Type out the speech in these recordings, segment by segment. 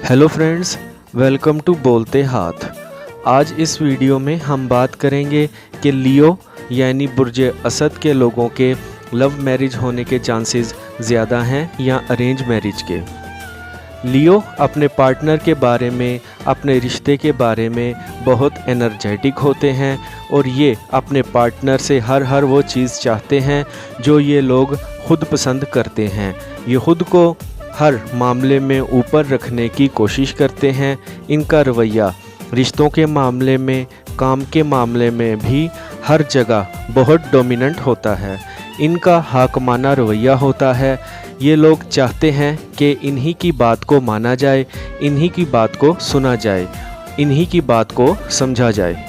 Hello friends, welcome to बोलते हाथ। आज इस वीडियो में हम बात करेंगे कि लियो यानी बुर्ज असद के लोगों के लव मैरिज होने के चांसेस ज़्यादा हैं या अरेंज मैरिज के। लियो अपने पार्टनर के बारे में, अपने रिश्ते के बारे में बहुत एनर्जेटिक होते हैं और ये अपने पार्टनर से हर वो चीज़ चाहते हैं जो ये लोग खुद पसंद करते हैं। ये खुद को हर मामले में ऊपर रखने की कोशिश करते हैं। इनका रवैया रिश्तों के मामले में, काम के मामले में भी हर जगह बहुत डोमिनेंट होता है। इनका हाकमाना रवैया होता है। ये लोग चाहते हैं कि इन्हीं की बात को माना जाए, इन्हीं की बात को सुना जाए, इन्हीं की बात को समझा जाए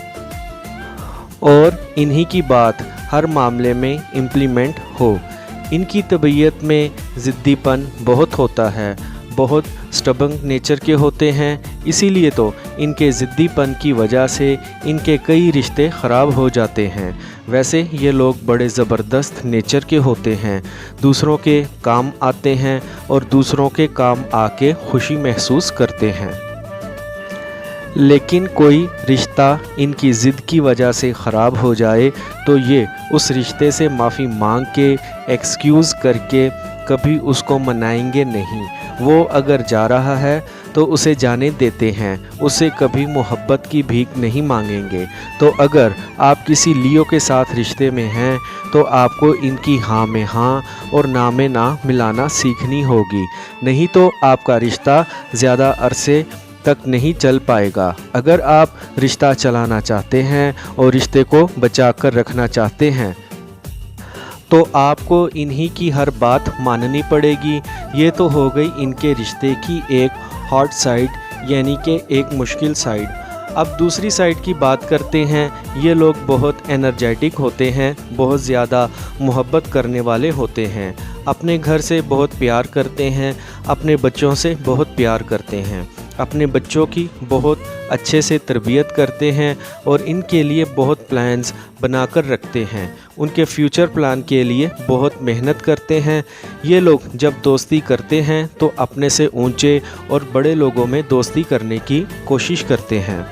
और इन्हीं की बात हर मामले में इम्प्लीमेंट हो। इनकी तबीयत में ज़िद्दीपन बहुत होता है, बहुत स्टबंग नेचर के होते हैं। इसीलिए तो इनके ज़िद्दीपन की वजह से इनके कई रिश्ते ख़राब हो जाते हैं। वैसे ये लोग बड़े ज़बरदस्त नेचर के होते हैं, दूसरों के काम आते हैं और दूसरों के काम आके खुशी महसूस करते हैं। लेकिन कोई रिश्ता इनकी ज़िद की वजह से ख़राब हो जाए तो ये उस रिश्ते से माफ़ी मांग के, एक्सक्यूज़ करके कभी उसको मनाएंगे नहीं। वो अगर जा रहा है तो उसे जाने देते हैं, उससे कभी मोहब्बत की भीख नहीं मांगेंगे। तो अगर आप किसी लियो के साथ रिश्ते में हैं तो आपको इनकी हाँ में हाँ और ना में ना मिलाना सीखनी होगी, नहीं तो आपका रिश्ता ज़्यादा अरसे तक नहीं चल पाएगा। अगर आप रिश्ता चलाना चाहते हैं और रिश्ते को बचा कर रखना चाहते हैं तो आपको इन्हीं की हर बात माननी पड़ेगी। ये तो हो गई इनके रिश्ते की एक हॉट साइड, यानी कि एक मुश्किल साइड। अब दूसरी साइड की बात करते हैं। ये लोग बहुत एनर्जेटिक होते हैं, बहुत ज़्यादा मोहब्बत करने वाले होते हैं, अपने घर से बहुत प्यार करते हैं, अपने बच्चों से बहुत प्यार करते हैं, अपने बच्चों की बहुत अच्छे से तरबियत करते हैं और इनके लिए बहुत प्लान्स बनाकर रखते हैं। उनके फ्यूचर प्लान के लिए बहुत मेहनत करते हैं। ये लोग जब दोस्ती करते हैं तो अपने से ऊंचे और बड़े लोगों में दोस्ती करने की कोशिश करते हैं।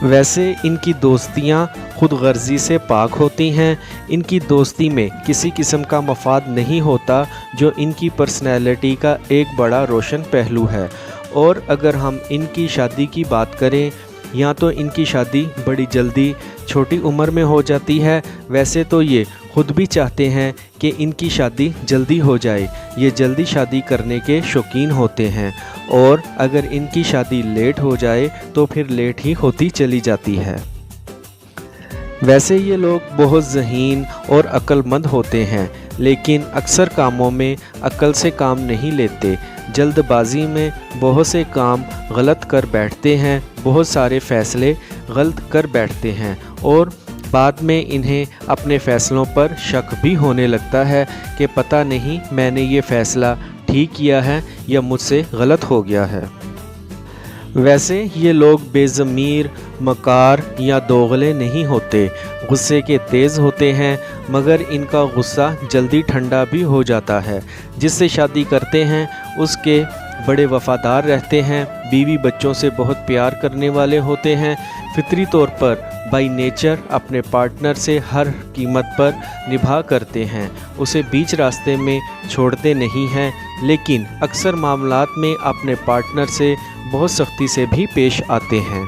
वैसे इनकी दोस्तियां खुद गर्जी से पाक होती हैं। इनकी दोस्ती में किसी किस्म का मफाद नहीं होता, जो इनकी पर्सनैलिटी का एक बड़ा रोशन पहलू है। और अगर हम इनकी शादी की बात करें, या तो इनकी शादी बड़ी जल्दी छोटी उम्र में हो जाती है। वैसे तो ये खुद भी चाहते हैं कि इनकी शादी जल्दी हो जाए, ये जल्दी शादी करने के शौकीन होते हैं। और अगर इनकी शादी लेट हो जाए तो फिर लेट ही होती चली जाती है। वैसे ये लोग बहुत ज़हीन और अक्लमंद होते हैं, लेकिन अक्सर कामों में अक्ल से काम नहीं लेते। जल्दबाजी में बहुत से काम गलत कर बैठते हैं, बहुत सारे फ़ैसले गलत कर बैठते हैं और बाद में इन्हें अपने फ़ैसलों पर शक भी होने लगता है कि पता नहीं मैंने ये फ़ैसला ठीक किया है या मुझसे गलत हो गया है। वैसे ये लोग बेज़मीर, मकार या दोगले नहीं होते, गुस्से के तेज़ होते हैं, मगर इनका गुस्सा जल्दी ठंडा भी हो जाता है। जिससे शादी करते हैं उसके बड़े वफ़ादार रहते हैं, बीवी बच्चों से बहुत प्यार करने वाले होते हैं। फितरी तौर पर बाई नेचर अपने पार्टनर से हर कीमत पर निभा करते हैं, उसे बीच रास्ते में छोड़ते नहीं हैं। लेकिन अक्सर मामलात में अपने पार्टनर से बहुत सख्ती से भी पेश आते हैं।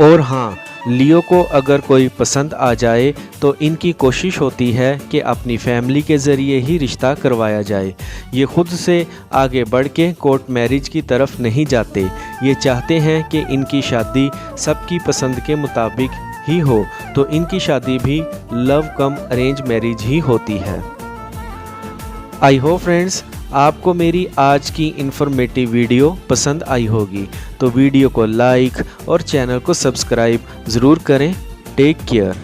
और हाँ, लियो को अगर कोई पसंद आ जाए तो इनकी कोशिश होती है कि अपनी फैमिली के ज़रिए ही रिश्ता करवाया जाए। ये खुद से आगे बढ़ के कोर्ट मैरिज की तरफ नहीं जाते। ये चाहते हैं कि इनकी शादी सबकी पसंद के मुताबिक ही हो, तो इनकी शादी भी लव कम अरेंज मैरिज ही होती है। आई होप फ्रेंड्स आपको मेरी आज की इन्फॉर्मेटिव वीडियो पसंद आई होगी, तो वीडियो को लाइक और चैनल को सब्सक्राइब ज़रूर करें। Take care.